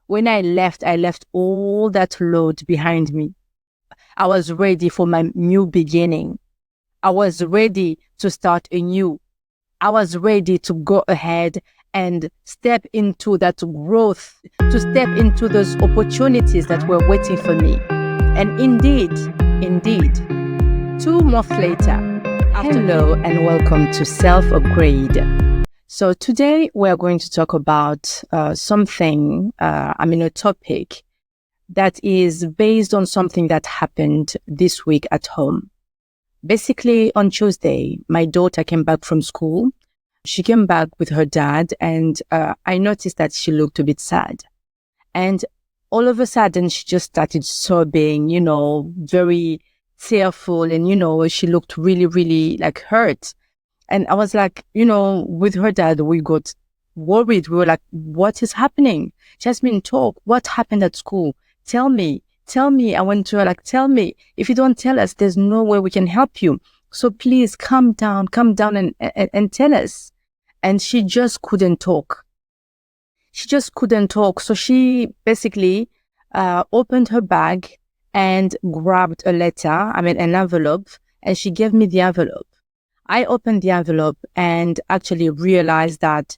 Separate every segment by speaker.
Speaker 1: When I left all that load behind me. I was ready for my new beginning. I was ready to start anew. I was ready to go ahead and step into that growth, to step into those opportunities that were waiting for me. And indeed, 2 months later, hello and welcome to Self Upgrade. So today we're going to talk about a topic that is based on something that happened this week at home. Basically, on Tuesday, my daughter came back from school. She came back with her dad, and I noticed that she looked a bit sad. And all of a sudden, she just started sobbing, very tearful, and, she looked really, really like hurt. And I was like, with her dad, we got worried. We were like, what is happening? Jasmine, talk. What happened at school? Tell me. I went to her like, tell me. If you don't tell us, there's no way we can help you. So please calm down and tell us. And she just couldn't talk. So she basically opened her bag and grabbed an envelope, and she gave me the envelope. I opened the envelope and actually realized that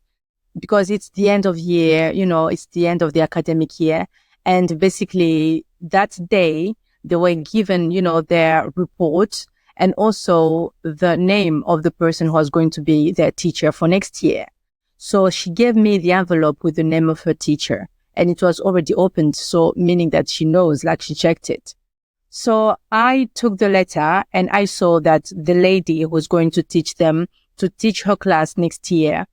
Speaker 1: because it's the end of year, it's the end of the academic year. And basically that day they were given, their report and also the name of the person who was going to be their teacher for next year. So she gave me the envelope with the name of her teacher, and it was already opened. So meaning that she knows, like she checked it. So I took the letter and I saw that the lady who was going to teach her class next year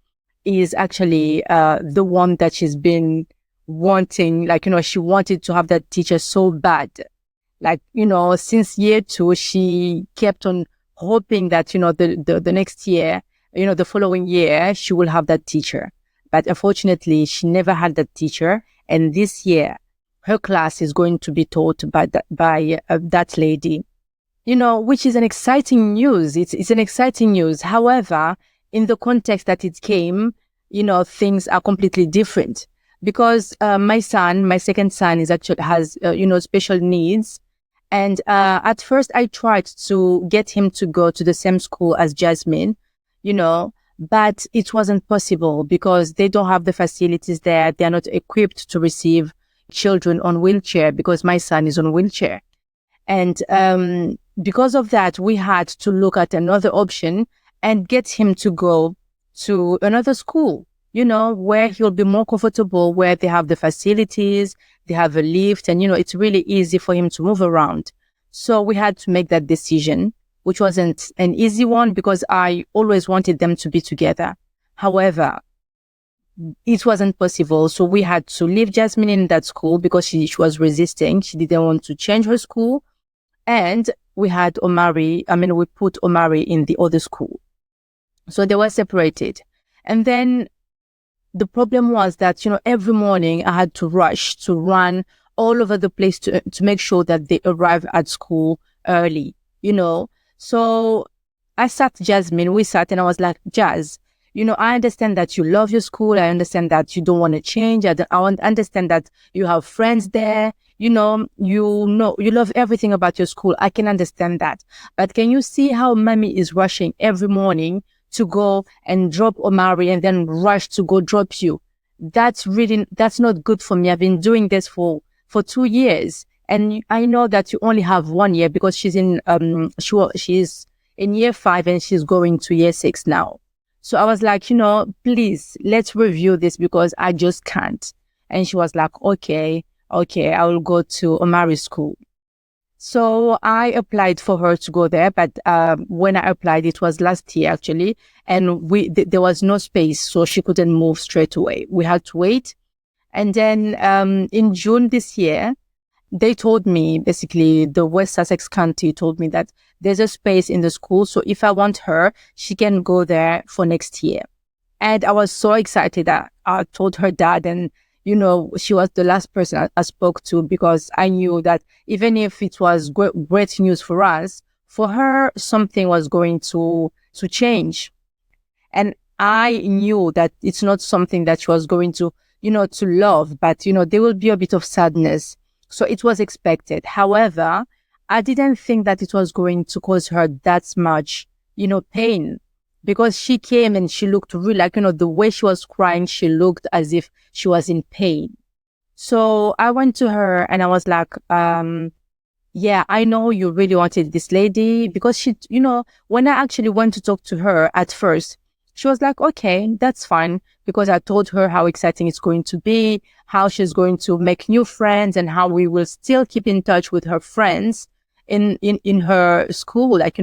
Speaker 1: is actually the one that she's been wanting. She wanted to have that teacher so bad. Since year 2, she kept on hoping that, the next year, the following year, she will have that teacher. But unfortunately, she never had that teacher. And this year, her class is going to be taught by that lady, which is an exciting news. It's an exciting news. However, in the context that it came, things are completely different because my second son has special needs. And at first I tried to get him to go to the same school as Jasmine, but it wasn't possible because they don't have the facilities there. They are not equipped to receive children on wheelchair because my son is on wheelchair. And because of that, we had to look at another option and get him to go to another school, where he'll be more comfortable, where they have the facilities, they have a lift, and, it's really easy for him to move around. So we had to make that decision, which wasn't an easy one because I always wanted them to be together. However, it wasn't possible. So we had to leave Jasmine in that school because she was resisting. She didn't want to change her school. And we had we put Omari in the other school. So they were separated. And then the problem was that, every morning I had to rush to run all over the place to make sure that they arrive at school early, So we sat and I was like, Jazz, I understand that you love your school. I understand that you don't want to change. I understand that you have friends there. You love everything about your school. I can understand that. But can you see how mommy is rushing every morning to go and drop Omari and then rush to go drop you? That's not good for me. I've been doing this for 2 years. And I know that you only have 1 year because she's in year 5 and she's going to year 6 now. So I was like, please, let's review this because I just can't. And she was like, okay, I will go to Omari's school. So I applied for her to go there. But when I applied, it was last year actually. And there was no space. So she couldn't move straight away. We had to wait. And then in June this year, they told me, basically the West Sussex County told me that there's a space in the school. So if I want her, she can go there for next year. And I was so excited that I told her dad, and, she was the last person I spoke to because I knew that even if it was great news for us, for her, something was going to change. And I knew that it's not something that she was going to to love, but, there will be a bit of sadness. So it was expected. However, I didn't think that it was going to cause her that much, pain, because she came and she looked really like, the way she was crying, she looked as if she was in pain. So I went to her and I was like, yeah, I know you really wanted this lady, because she, when I actually went to talk to her at first, she was like, okay, that's fine. Because I told her how exciting it's going to be, how she's going to make new friends, and how we will still keep in touch with her friends in her school. Like,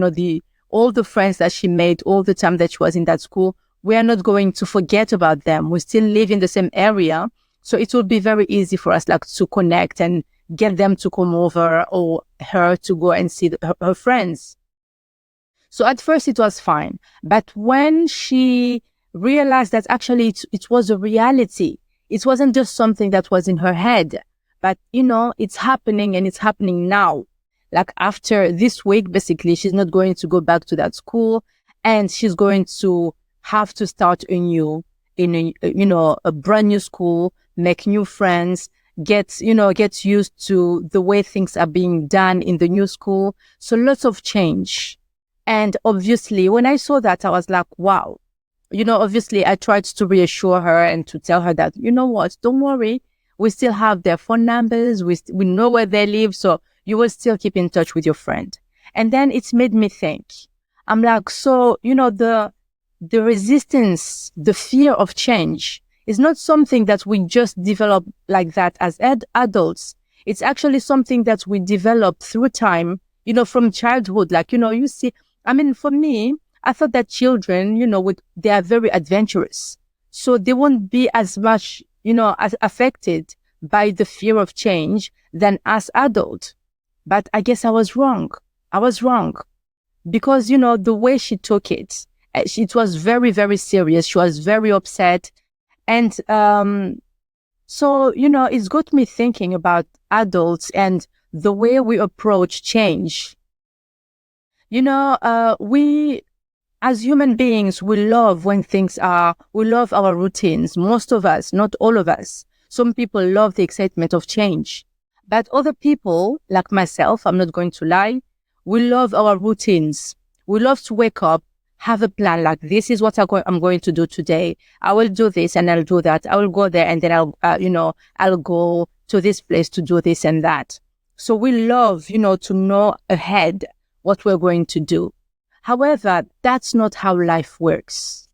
Speaker 1: all the friends that she made all the time that she was in that school, we are not going to forget about them. We still live in the same area. So it will be very easy for us, like, to connect and get them to come over, or her to go and see her friends. So at first it was fine. But when she realized that actually it was a reality, it wasn't just something that was in her head, but, it's happening, and it's happening now. Like, after this week, basically, she's not going to go back to that school, and she's going to have to start anew in a brand new school, make new friends, get used to the way things are being done in the new school. So lots of change. And obviously, when I saw that, I was like, wow. Obviously, I tried to reassure her and to tell her that, what, don't worry. We still have their phone numbers. We know where they live. So you will still keep in touch with your friend. And then it made me think. I'm like, so, the resistance, the fear of change is not something that we just develop like that as adults. It's actually something that we develop through time, from childhood. Like, you see, for me, I thought that children, they are very adventurous. So they won't be as much, as affected by the fear of change than us adults. But I guess I was wrong. Because, the way she took it, it was very, very serious. She was very upset. And so, it's got me thinking about adults and the way we approach change. We, as human beings, we love our routines. Most of us, not all of us. Some people love the excitement of change. But other people, like myself, I'm not going to lie, we love our routines. We love to wake up, have a plan, like, this is what I'm going to do today. I will do this and I'll do that. I will go there and then I'll go to this place to do this and that. So we love, to know ahead what we're going to do. However, that's not how life works.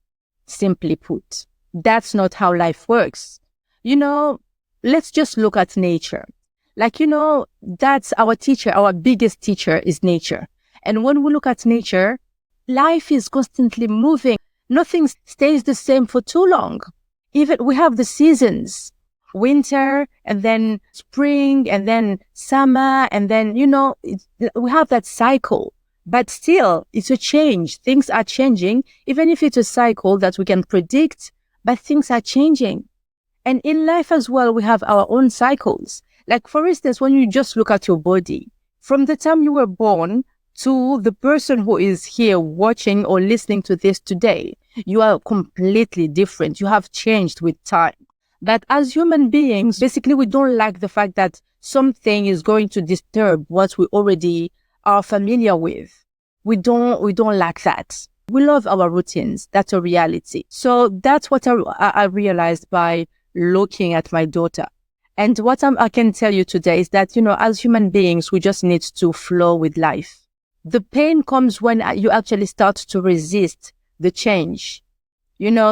Speaker 1: Simply put, that's not how life works. Let's just look at nature. Like, that's our teacher. Our biggest teacher is nature. And when we look at nature, life is constantly moving. Nothing stays the same for too long. Even we have the seasons, winter, and then spring, and then summer, and then, we have that cycle. But still, it's a change. Things are changing, even if it's a cycle that we can predict, but things are changing. And in life as well, we have our own cycles. Like, for instance, when you just look at your body, from the time you were born to the person who is here watching or listening to this today, you are completely different. You have changed with time. But as human beings, basically, we don't like the fact that something is going to disturb what we already are familiar with. We don't like that. We love our routines. That's a reality. So that's what I realized by looking at my daughter. And what I can tell you today is that, as human beings, we just need to flow with life. The pain comes when you actually start to resist the change.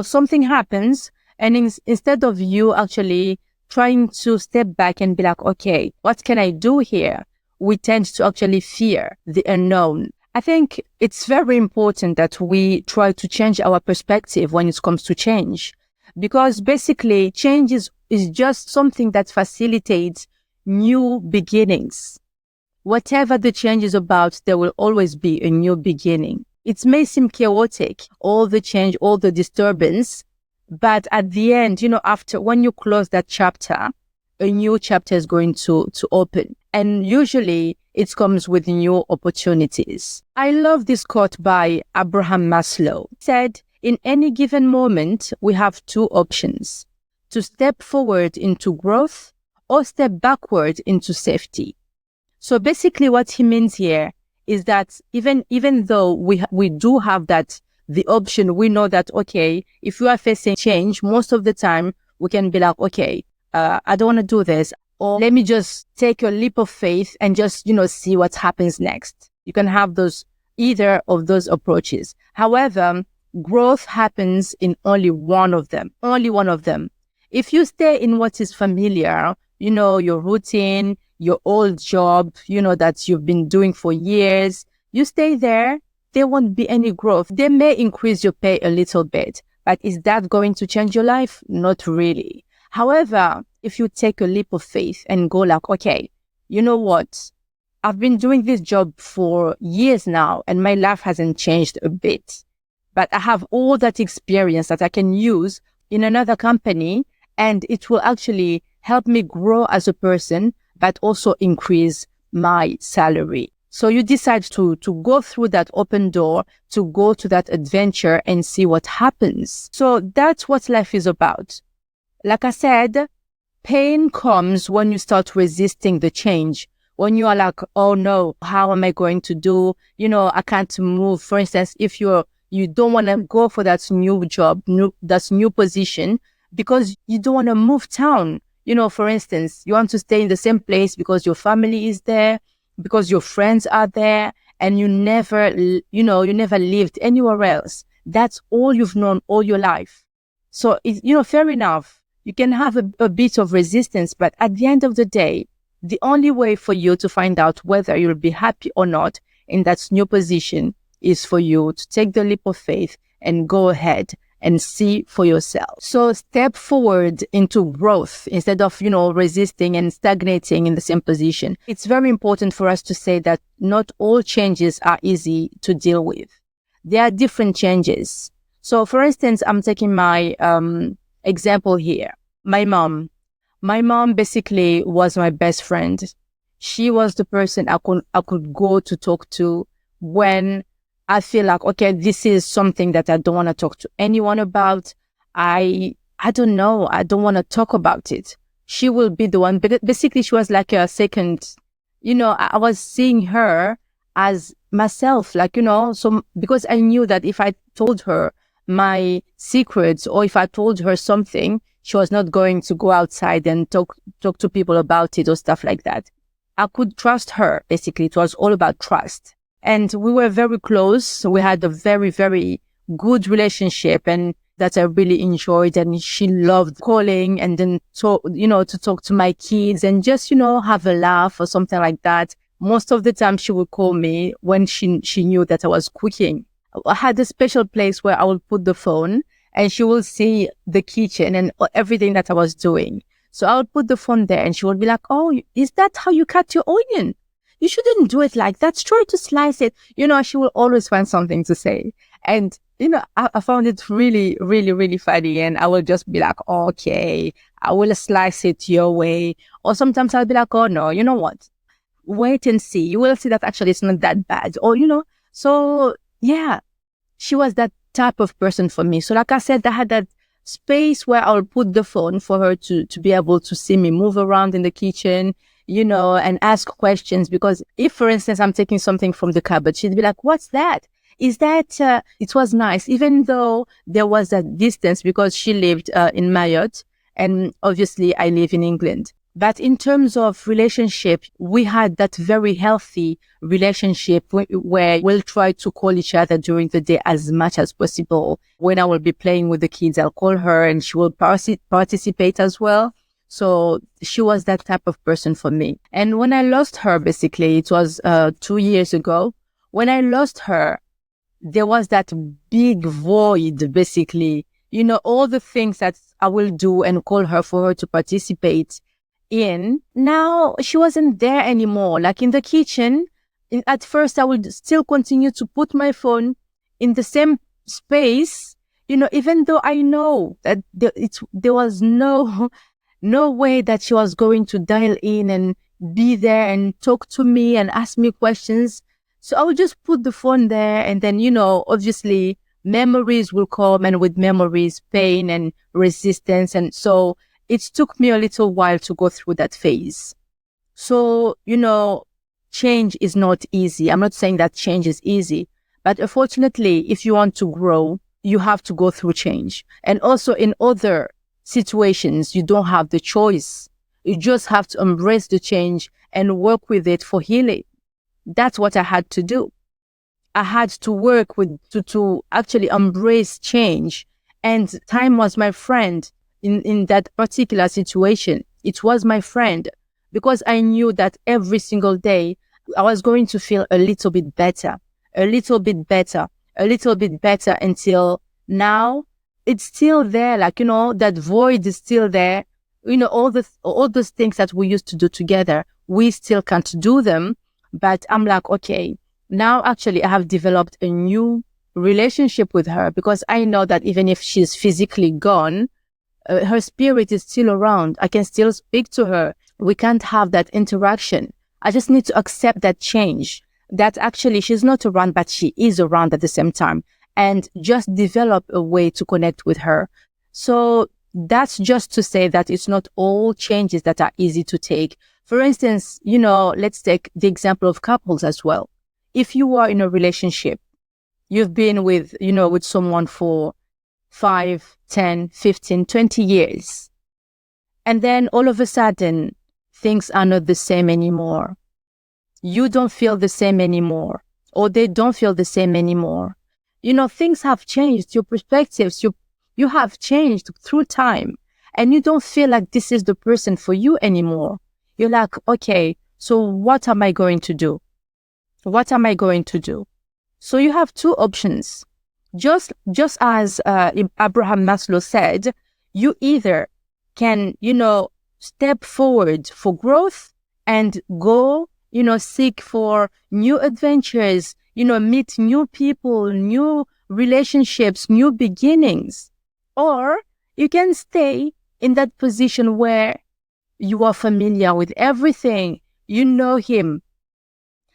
Speaker 1: Something happens, and instead of you actually trying to step back and be like, okay, what can I do here? We tend to actually fear the unknown. I think it's very important that we try to change our perspective when it comes to change, because basically change is just something that facilitates new beginnings. Whatever the change is about, there will always be a new beginning. It may seem chaotic, all the change, all the disturbance, but at the end, after, when you close that chapter, a new chapter is going to open. And usually it comes with new opportunities. I love this quote by Abraham Maslow. He said, in any given moment, we have two options: to step forward into growth or step backward into safety. So basically what he means here is that even though we do have that, the option, we know that, okay, if you are facing change, most of the time we can be like, okay, I don't want to do this, or let me just take a leap of faith and just, see what happens next. You can have either of those approaches. However, growth happens in only one of them. If you stay in what is familiar, your routine, your old job, that you've been doing for years, you stay there, there won't be any growth. They may increase your pay a little bit, but is that going to change your life? Not really. However, if you take a leap of faith and go like, okay, you know what? I've been doing this job for years now and my life hasn't changed a bit, but I have all that experience that I can use in another company, and it will actually help me grow as a person, but also increase my salary. So you decide to go through that open door, to go to that adventure and see what happens. So that's what life is about. Like I said, pain comes when you start resisting the change. When you are like, oh no, how am I going to do? I can't move. For instance, if you don't want to go for that new job, that new position, because you don't want to move town. For instance, you want to stay in the same place because your family is there, because your friends are there, and you never lived anywhere else. That's all you've known all your life. So, fair enough. You can have a bit of resistance, but at the end of the day, the only way for you to find out whether you'll be happy or not in that new position is for you to take the leap of faith and go ahead and see for yourself. So step forward into growth instead of, resisting and stagnating in the same position. It's very important for us to say that not all changes are easy to deal with. There are different changes. So for instance, I'm taking my example here. My mom basically was my best friend. She was the person I could go to talk to when I feel like, okay, this is something that I don't want to talk to anyone about. I don't know. I don't want to talk about it. She will be the one. Basically, she was like a second, I was seeing her as myself, so because I knew that if I told her my secrets or if I told her something, she was not going to go outside and talk to people about it or stuff like that. I could trust her. Basically, it was all about trust. And we were very close. We had a very, very good relationship and that I really enjoyed. And she loved calling and then to talk to my kids and just, have a laugh or something like that. Most of the time she would call me when she knew that I was cooking. I had a special place where I would put the phone and she will see the kitchen and everything that I was doing. So I would put the phone there and she would be like, oh, is that how you cut your onion? You shouldn't do it like that. Try to slice it. She will always find something to say. And, I found it really, really, really funny. And I will just be like, okay, I will slice it your way. Or sometimes I'll be like, oh no, you know what? Wait and see. You will see that actually it's not that bad. Or, so yeah, she was that type of person for me. So like I said, I had that space where I'll put the phone for her to be able to see me move around in the kitchen, and ask questions. Because if, for instance, I'm taking something from the cupboard, she'd be like, what's that? Is that, it was nice, even though there was a distance because she lived in Mayotte and obviously I live in England. But in terms of relationship, we had that very healthy relationship where we'll try to call each other during the day as much as possible. When I will be playing with the kids, I'll call her and she will participate as well. So she was that type of person for me. And when I lost her, basically, it was 2 years ago. When I lost her, there was that big void, basically. All the things that I will do and call her for her to participate in. Now, she wasn't there anymore. Like in the kitchen, at first, I would still continue to put my phone in the same space, even though I know that there was no way that she was going to dial in and be there and talk to me and ask me questions. So I would just put the phone there and then, obviously memories will come, and with memories, pain and resistance. And so it took me a little while to go through that phase. So, change is not easy. I'm not saying that change is easy, but unfortunately, if you want to grow, you have to go through change. And also in other situations, you don't have the choice. You just have to embrace the change and work with it for healing. That's what I had to do. I had to work with to actually embrace change. And time was my friend in that particular situation. It was my friend because I knew that every single day I was going to feel a little bit better, a little bit better, a little bit better until now. It's still there. That void is still there. All those things that we used to do together, we still can't do them. But I'm like, okay, now actually I have developed a new relationship with her because I know that even if she's physically gone, her spirit is still around. I can still speak to her. We can't have that interaction. I just need to accept that change, that actually she's not around, but she is around at the same time, and just develop a way to connect with her. So that's just to say that it's not all changes that are easy to take. For instance, let's take the example of couples as well. If you are in a relationship, you've been with someone for 5, 10, 15, 20 years. And then all of a sudden, things are not the same anymore. You don't feel the same anymore, or they don't feel the same anymore. Things have changed. Your perspectives, you have changed through time, and you don't feel like this is the person for you anymore. You're like, okay, so what am I going to do? What am I going to do? So you have two options. Just as Abraham Maslow said, you either can, step forward for growth and go, seek for new adventures, meet new people, new relationships, new beginnings. Or you can stay in that position where you are familiar with everything. You know him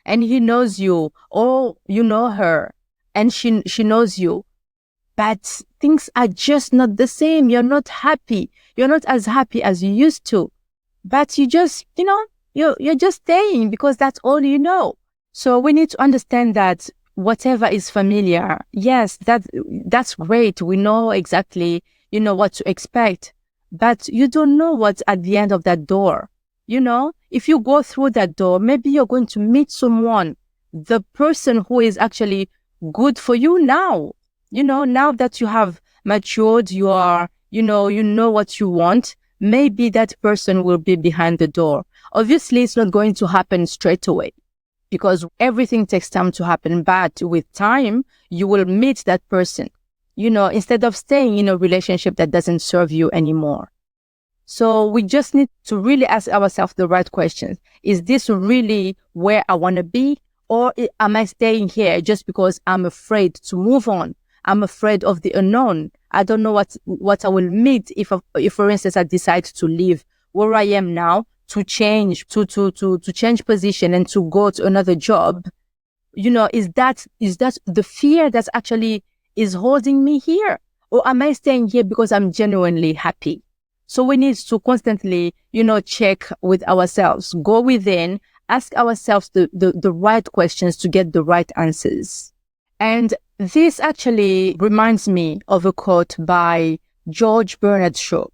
Speaker 1: and he knows you, or you know her and she knows you. But things are just not the same. You're not happy. You're not as happy as you used to. But you just, you're just staying because that's all you know. So we need to understand that whatever is familiar, yes, that's great. We know exactly, what to expect. But you don't know what's at the end of that door. If you go through that door, maybe you're going to meet someone, the person who is actually good for you now. Now that you have matured, you are, you know what you want, maybe that person will be behind the door. Obviously, it's not going to happen straight away because everything takes time to happen. But with time, you will meet that person, instead of staying in a relationship that doesn't serve you anymore. So we just need to really ask ourselves the right questions. Is this really where I want to be? Or am I staying here just because I'm afraid to move on? I'm afraid of the unknown. I don't know what I will meet if for instance, I decide to leave where I am now to change, to change position and to go to another job. Is that the fear that actually is holding me here? Or am I staying here because I'm genuinely happy? So we need to constantly, check with ourselves, go within, ask ourselves the right questions to get the right answers. And this actually reminds me of a quote by George Bernard Shaw.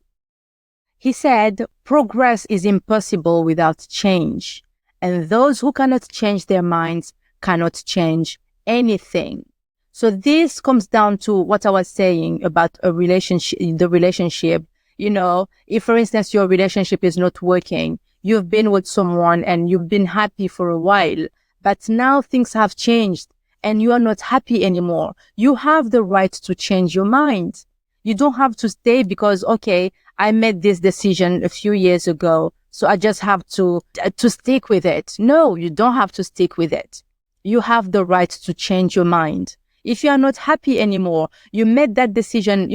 Speaker 1: He said, "Progress is impossible without change, and those who cannot change their minds cannot change anything." So this comes down to what I was saying about the relationship. If for instance, your relationship is not working, you've been with someone and you've been happy for a while, but now things have changed and you are not happy anymore. You have the right to change your mind. You don't have to stay because, okay, I made this decision a few years ago, so I just have to stick with it. No, you don't have to stick with it. You have the right to change your mind. If you are not happy anymore, you made that decision,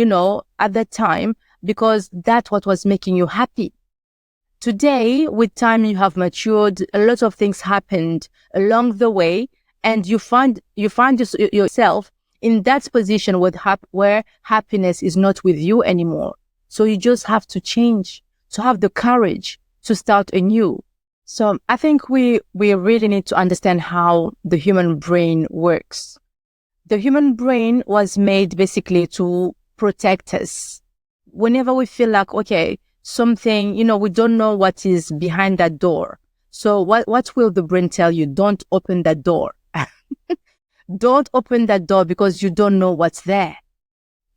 Speaker 1: at that time because that's what was making you happy. Today, with time, you have matured. A lot of things happened along the way, and you find yourself in that position where happiness is not with you anymore. So you just have to change, to have the courage to start anew. So I think we really need to understand how the human brain works. The human brain was made basically to protect us. Whenever we feel like, okay, something, we don't know what is behind that door. So what will the brain tell you? Don't open that door. Don't open that door because you don't know what's there.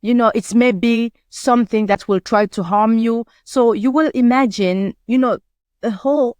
Speaker 1: It's maybe something that will try to harm you. So you will imagine, a whole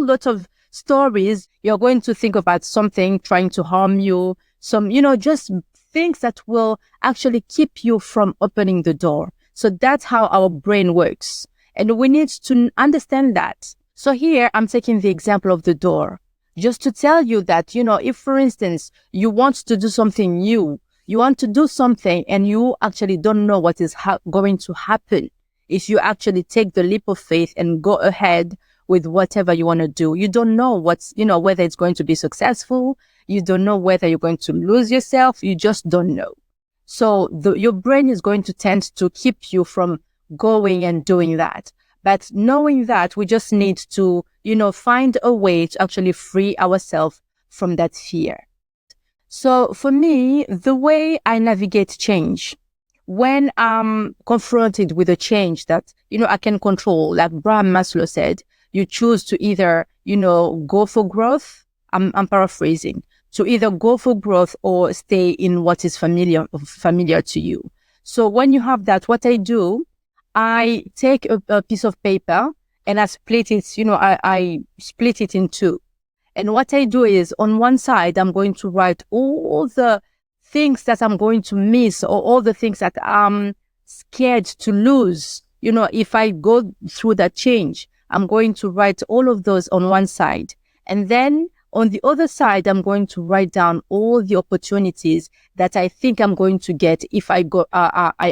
Speaker 1: lot of stories. You're going to think about something trying to harm you. Some, just things that will actually keep you from opening the door. So that's how our brain works. And we need to understand that. So here I'm taking the example of the door, just to tell you that, if for instance, you want to do something new, you want to do something and you actually don't know what is going to happen. If you actually take the leap of faith and go ahead with whatever you want to do, you don't know whether it's going to be successful. You don't know whether you're going to lose yourself. You just don't know. So your brain is going to tend to keep you from going and doing that. But knowing that, we just need to, find a way to actually free ourselves from that fear. So for me, the way I navigate change, when I'm confronted with a change that, I can control, like Abraham Maslow said, you choose to either, go for growth. I'm paraphrasing, to either go for growth or stay in what is familiar to you. So when you have that, what I do, I take a piece of paper and I split it, I split it in two. And what I do is on one side, I'm going to write all the things that I'm going to miss or all the things that I'm scared to lose. If I go through that change, I'm going to write all of those on one side. And then on the other side, I'm going to write down all the opportunities that I think I'm going to get if I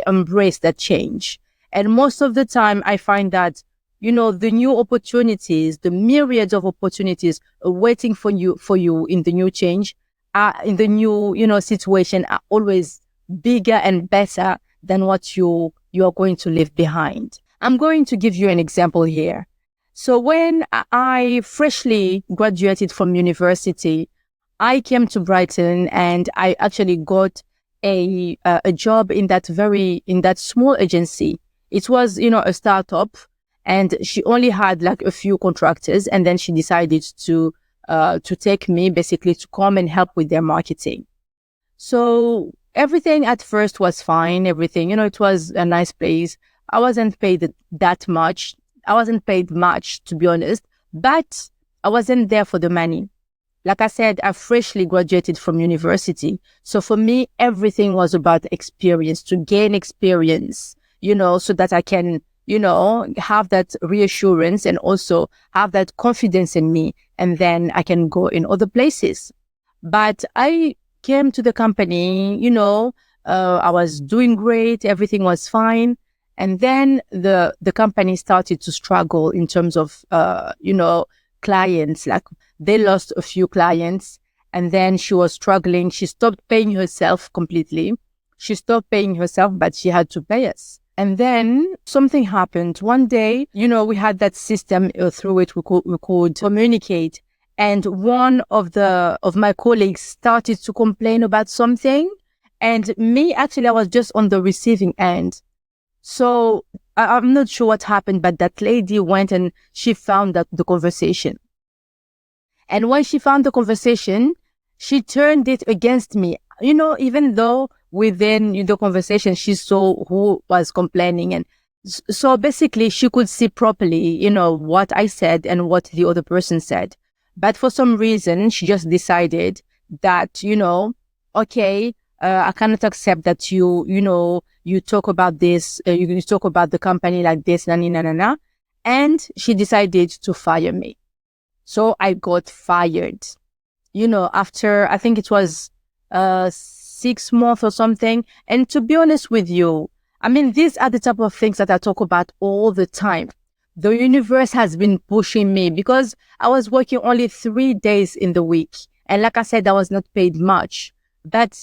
Speaker 1: embrace that change. And most of the time, I find that, the new opportunities, the myriads of opportunities waiting for you in the new change, in the new, situation are always bigger and better than what you are going to leave behind. I'm going to give you an example here. So when I freshly graduated from university, I came to Brighton and I actually got a job in that small agency. It was, a startup, and she only had like a few contractors, and then she decided to take me basically to come and help with their marketing. So everything at first was fine. Everything, it was a nice place. I wasn't paid that much. I wasn't paid much, to be honest, but I wasn't there for the money. Like I said, I freshly graduated from university. So for me, everything was about experience, to gain experience, so that I can, have that reassurance and also have that confidence in me. And then I can go in other places. But I came to the company, I was doing great. Everything was fine. And then the company started to struggle in terms of, clients. Like they lost a few clients, and then she was struggling. She stopped paying herself completely. She stopped paying herself, but she had to pay us. And then something happened. One day, we had that system through which we could communicate. And one of my colleagues started to complain about something. And me, actually, I was just on the receiving end. So I'm not sure what happened, but that lady went and she found the conversation. And when she found the conversation, she turned it against me. Even though within the conversation, she saw who was complaining. And so basically she could see properly, what I said and what the other person said. But for some reason, she just decided that, okay, I cannot accept that you talk about this, you talk about the company like this, and she decided to fire me. So I got fired, after, I think it was 6 months or something. And to be honest with you, these are the type of things that I talk about all the time. The universe has been pushing me because I was working only 3 days in the week. And like I said, I was not paid much. But,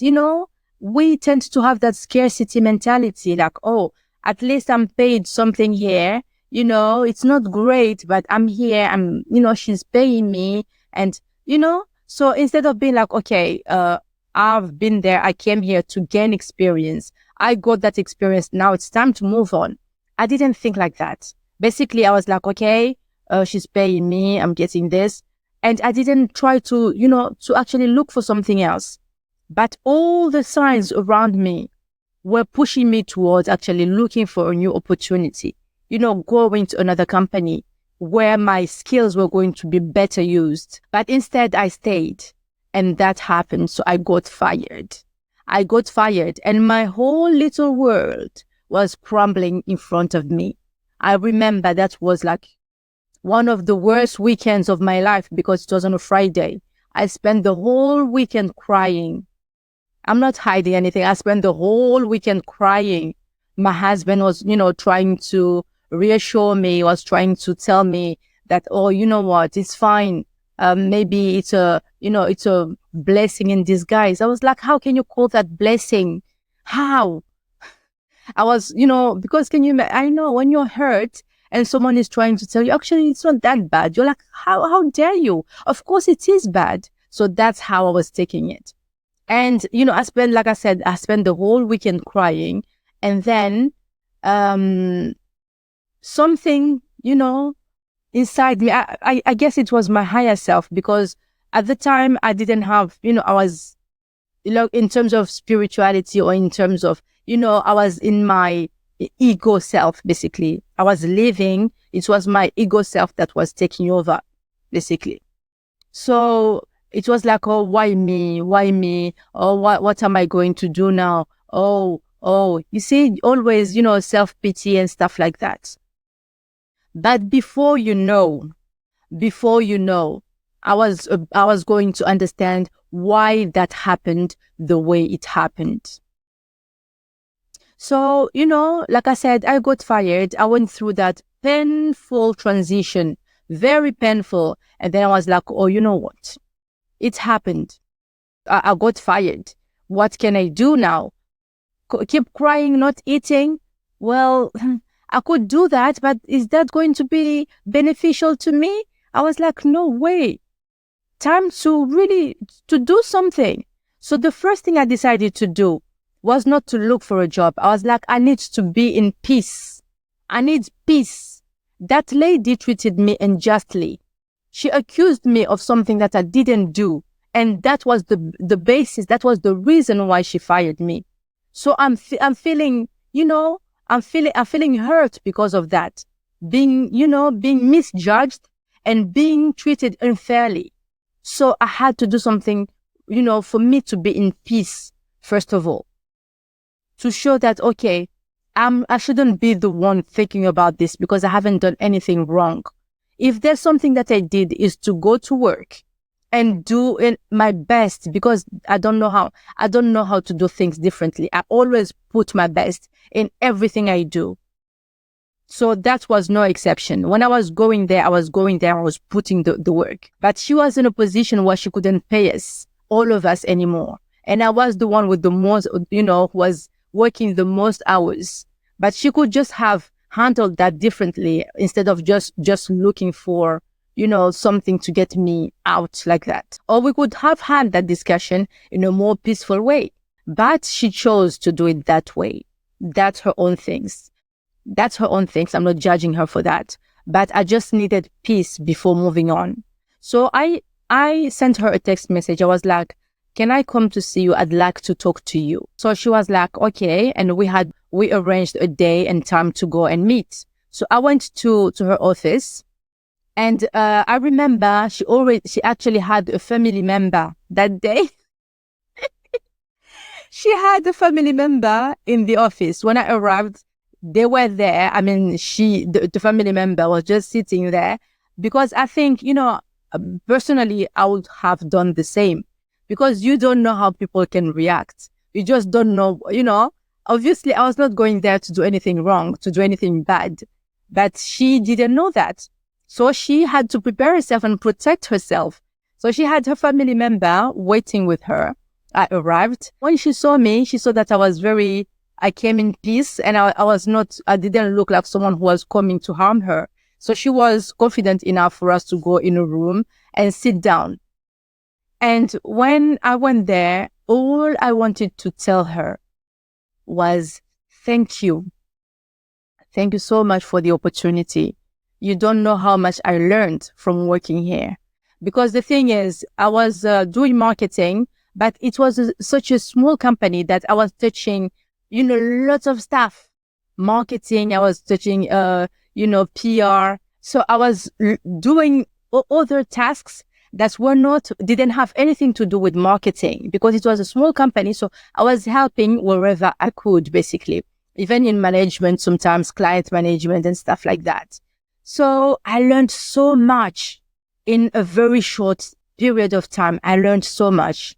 Speaker 1: we tend to have that scarcity mentality, like, oh, at least I'm paid something here. It's not great, but I'm here. She's paying me. And, so instead of being like, okay, I've been there. I came here to gain experience. I got that experience. Now it's time to move on. I didn't think like that. Basically, I was like, okay, she's paying me. I'm getting this. And I didn't try to, to actually look for something else. But all the signs around me were pushing me towards actually looking for a new opportunity, going to another company where my skills were going to be better used. But instead I stayed, and that happened. So I got fired. And my whole little world was crumbling in front of me. I remember that was like one of the worst weekends of my life because it was on a Friday. I spent the whole weekend crying. I'm not hiding anything. I spent the whole weekend crying. My husband was, trying to reassure me, was trying to tell me that, oh, you know what, it's fine. Maybe it's a blessing in disguise. I was like, how can you call that blessing? How? I was, because I know when you're hurt and someone is trying to tell you, actually, it's not that bad. You're like, how dare you? Of course it is bad. So that's how I was taking it. And, I spent the whole weekend crying. And then, something, inside me, I guess it was my higher self, because at the time I didn't have, I was, in terms of spirituality, or in terms of, I was in my ego self, basically. I was living, it was my ego self that was taking over, basically. So it was like, oh, why me? Oh, what am I going to do now? Oh, you see, always, self-pity and stuff like that. But before you know, I was going to understand why that happened the way it happened. So, like I said, I got fired. I went through that painful transition, very painful. And then I was like, oh, you know what? It happened. I got fired. What can I do now? Keep crying, not eating? Well, I could do that, but is that going to be beneficial to me? I was like, no way. Time to do something. So the first thing I decided to do was not to look for a job. I was like, I need to be in peace. I need peace. That lady treated me unjustly. She accused me of something that I didn't do. And that was the basis. That was the reason why she fired me. So I'm feeling, I'm feeling hurt because of that. Being misjudged and being treated unfairly. So I had to do something, for me to be in peace, first of all. To show that, okay, I shouldn't be the one thinking about this because I haven't done anything wrong. If there's something that I did is to go to work and do my best, because I don't know how to do things differently. I always put my best in everything I do. So that was no exception. When I was going there, I was putting the work. But she was in a position where she couldn't pay us, all of us, anymore. And I was the one with the most, was working the most hours. But she could just have handled that differently instead of just looking for, something to get me out like that. Or we could have had that discussion in a more peaceful way. But she chose to do it that way. That's her own things. I'm not judging her for that. But I just needed peace before moving on. So I sent her a text message. I was like, can I come to see you? I'd like to talk to you. So she was like, okay. And we arranged a day and time to go and meet. So I went to her office, and I remember she actually had a family member that day. She had a family member in the office. When I arrived, they were there. I mean, the family member was just sitting there, because I think, personally, I would have done the same, because you don't know how people can react. You just don't know, Obviously, I was not going there to do anything wrong, to do anything bad, but she didn't know that. So she had to prepare herself and protect herself. So she had her family member waiting with her. I arrived. When she saw me, she saw that I came in peace, and I didn't look like someone who was coming to harm her. So she was confident enough for us to go in a room and sit down. And when I went there, all I wanted to tell her was, thank you. Thank you so much for the opportunity. You don't know how much I learned from working here. Because the thing is, I was doing marketing, but it was such a small company that I was touching, lots of stuff. Marketing, I was touching, PR. So I was doing other tasks that didn't have anything to do with marketing, because it was a small company. So I was helping wherever I could, basically, even in management, sometimes client management and stuff like that. So I learned so much in a very short period of time. I learned so much.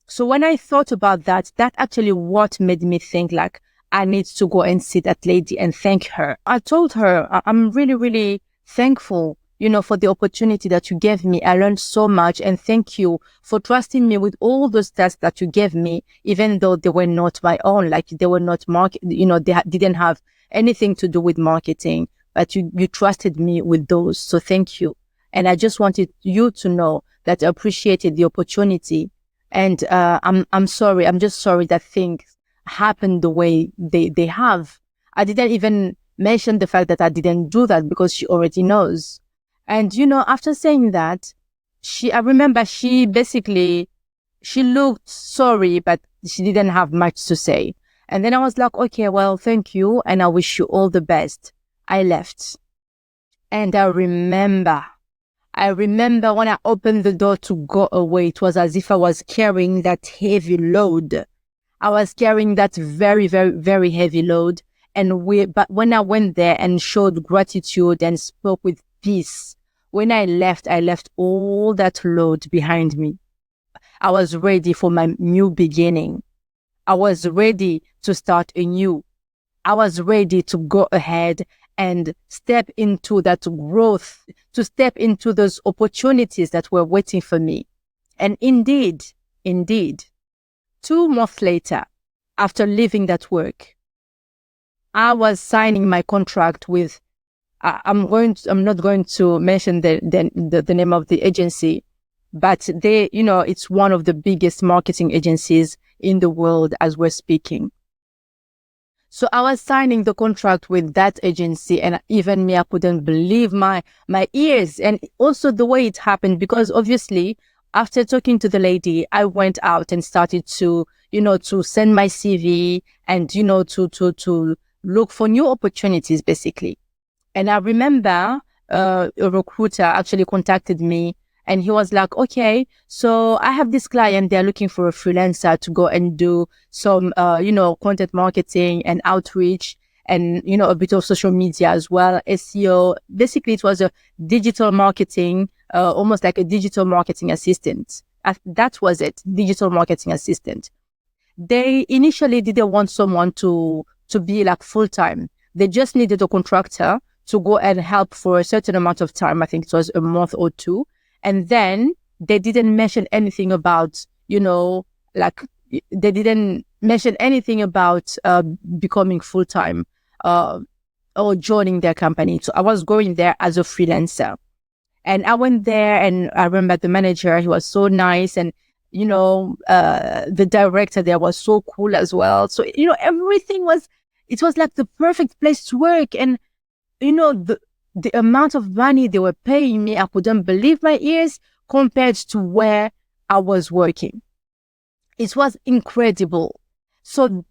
Speaker 1: So when I thought about that actually what made me think like, I need to go and see that lady and thank her. I told her, I'm really, really thankful, for the opportunity that you gave me. I learned so much, and thank you for trusting me with all those tasks that you gave me, even though they were not my own, like they were not they didn't have anything to do with marketing, but you trusted me with those. So thank you. And I just wanted you to know that I appreciated the opportunity. And I'm sorry. I'm just sorry that things happened the way they have. I didn't even mention the fact that I didn't do that, because she already knows. And, after saying that, I remember she looked sorry, but she didn't have much to say. And then I was like, okay, well, thank you. And I wish you all the best. I left. And I remember when I opened the door to go away, it was as if I was carrying that heavy load. I was carrying that very, very, very heavy load. But when I went there and showed gratitude and spoke with peace, when I left all that load behind me. I was ready for my new beginning. I was ready to start anew. I was ready to go ahead and step into that growth, to step into those opportunities that were waiting for me. And indeed, 2 months later, after leaving that work, I was signing my contract with, I'm not going to mention the name of the agency, but it's one of the biggest marketing agencies in the world as we're speaking. So I was signing the contract with that agency, and even me, I couldn't believe my ears, and also the way it happened, because obviously after talking to the lady, I went out and started to send my CV and, to look for new opportunities, basically. And I remember a recruiter actually contacted me, and he was like, okay, so I have this client, they're looking for a freelancer to go and do some, content marketing and outreach and, a bit of social media as well, SEO. Basically, it was a digital marketing, almost like a digital marketing assistant. That was it, digital marketing assistant. They initially didn't want someone to be like full-time. They just needed a contractor to go and help for a certain amount of time. I think it was a month or 2. And then they didn't mention anything about, they didn't mention anything about becoming full-time or joining their company. So I was going there as a freelancer. And I went there, and I remember the manager, he was so nice. And, the director there was so cool as well. So, everything it was like the perfect place to work. And, the amount of money they were paying me, I couldn't believe my ears compared to where I was working. It was incredible. So,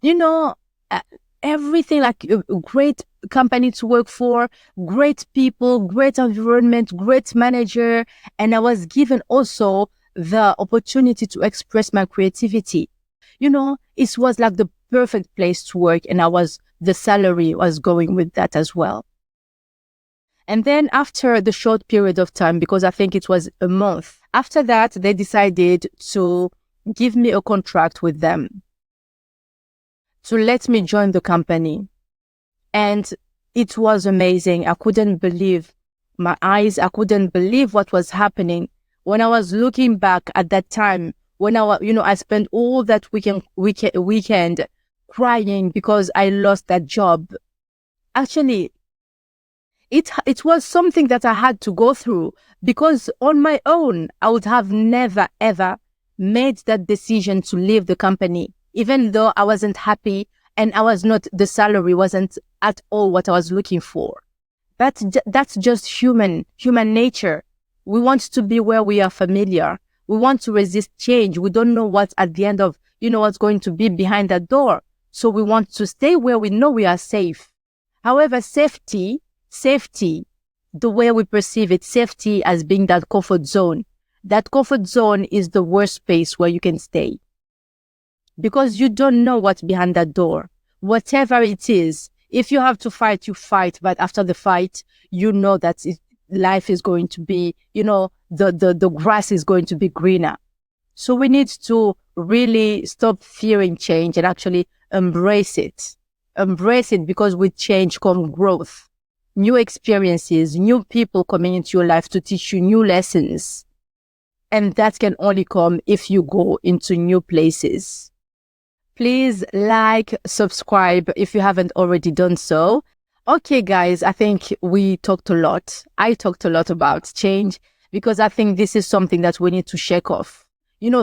Speaker 1: everything, like a great company to work for, great people, great environment, great manager. And I was given also the opportunity to express my creativity. It was like the perfect place to work, and the salary was going with that as well. And then after the short period of time, because I think it was a month, after that, they decided to give me a contract with them to let me join the company. And it was amazing. I couldn't believe my eyes. I couldn't believe what was happening. When I was looking back at that time, when I spent all that weekend crying because I lost that job. Actually, it was something that I had to go through, because on my own, I would have never, ever made that decision to leave the company, even though I wasn't happy and the salary wasn't at all what I was looking for. That's just human nature. We want to be where we are familiar. We want to resist change. We don't know what's at the end of, what's going to be behind that door. So we want to stay where we know we are safe. However, safety, the way we perceive it, safety as being that comfort zone. That comfort zone is the worst space where you can stay, because you don't know what's behind that door. Whatever it is, if you have to fight, you fight. But after the fight, you know that life is going to be, the grass is going to be greener. So we need to really stop fearing change and actually embrace it. Embrace it, because with change comes growth, new experiences, new people coming into your life to teach you new lessons. And that can only come if you go into new places. Please like, subscribe if you haven't already done so. Okay, guys, I think we talked a lot. I talked a lot about change, because I think this is something that we need to shake off.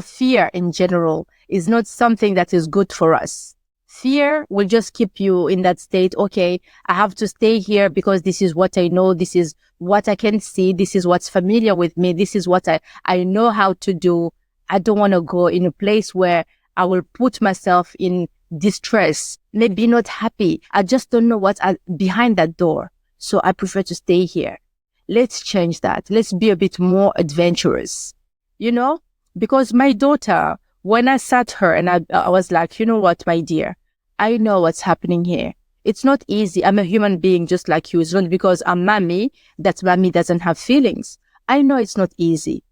Speaker 1: Fear in general is not something that is good for us. Fear will just keep you in that state. Okay, I have to stay here because this is what I know. This is what I can see. This is what's familiar with me. This is what I know how to do. I don't want to go in a place where I will put myself in distress, maybe not happy. I just don't know what's behind that door. So I prefer to stay here. Let's change that. Let's be a bit more adventurous, because my daughter, when I sat her and I was like, you know what, my dear, I know what's happening here. It's not easy. I'm a human being just like you. It's not because I'm mommy that mommy doesn't have feelings. I know it's not easy.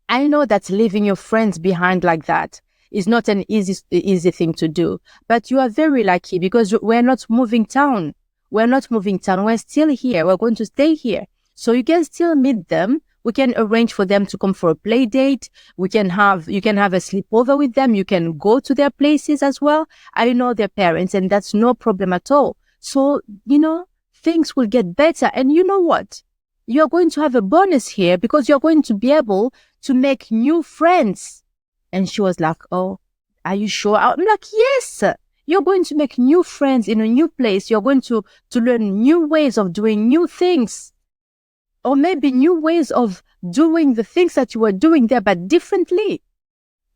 Speaker 1: I know that leaving your friends behind like that is not an easy thing to do. But you are very lucky, because we're not moving town. We're still here. We're going to stay here. So you can still meet them. We can arrange for them to come for a play date. You can have a sleepover with them. You can go to their places as well. I know their parents, and that's no problem at all. So, things will get better. And you know what? You're going to have a bonus here, because you're going to be able to make new friends. And she was like, oh, are you sure? I'm like, yes, you're going to make new friends in a new place. You're going to learn new ways of doing new things. Or maybe new ways of doing the things that you were doing there, but differently.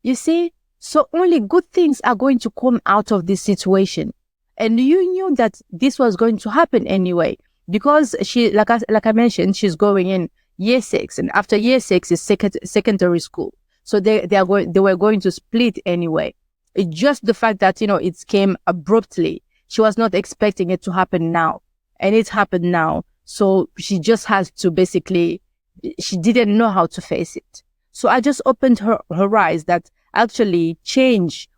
Speaker 1: You see? So only good things are going to come out of this situation. And you knew that this was going to happen anyway, because she, like I mentioned, she's going in year 6, and after year 6 is secondary school. So they were going to split anyway. It's just the fact that, it came abruptly. She was not expecting it to happen now, and it happened now. So she just has to she didn't know how to face it. So I just opened her eyes that actually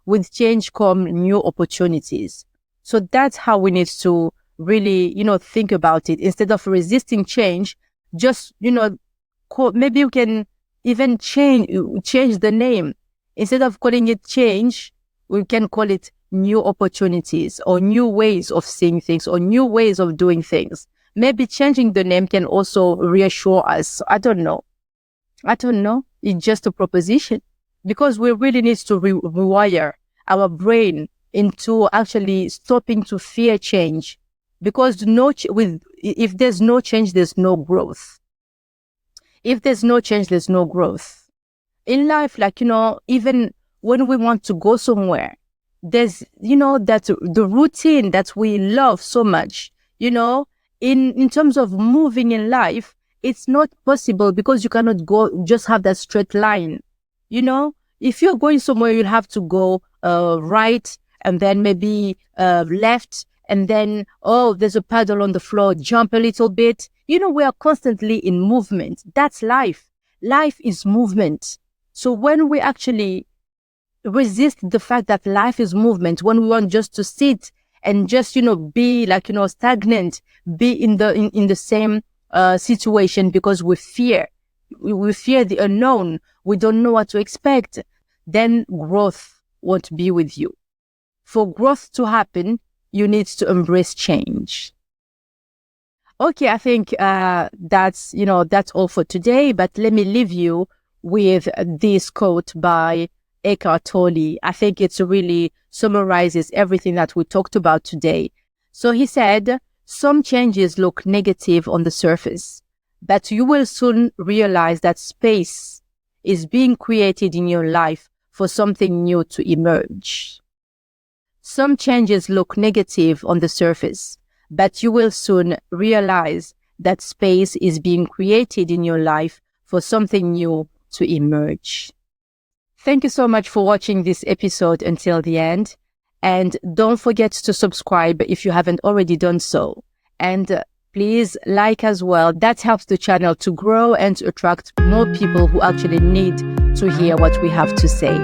Speaker 1: with change come new opportunities. So that's how we need to really, think about it. Instead of resisting change, just, maybe you can even change the name. Instead of calling it change, we can call it new opportunities, or new ways of seeing things, or new ways of doing things. Maybe changing the name can also reassure us. I don't know. It's just a proposition, because we really need to rewire our brain into actually stopping to fear change. Because if there's no change, there's no growth. If there's no change, there's no growth. In life, even when we want to go somewhere, there's, that the routine that we love so much, in terms of moving in life, it's not possible, because you cannot just have that straight line. If you're going somewhere, you'll have to go right, and then maybe left, and then, there's a paddle on the floor, jump a little bit. We are constantly in movement. That's life. Life is movement. So when we actually resist the fact that life is movement, when we want just to sit and just, be stagnant, be in the same situation, because we fear the unknown. We don't know what to expect. then growth won't be with you. For growth to happen, you need to embrace change. Okay, I think that's all for today, but let me leave you with this quote by Eckhart Tolle. I think it really summarizes everything that we talked about today. So he said, some changes look negative on the surface, but you will soon realize that space is being created in your life for something new to emerge. Some changes look negative on the surface, but you will soon realize that space is being created in your life for something new to emerge. Thank you so much for watching this episode until the end. And don't forget to subscribe if you haven't already done so. And please like as well. That helps the channel to grow and to attract more people who actually need to hear what we have to say.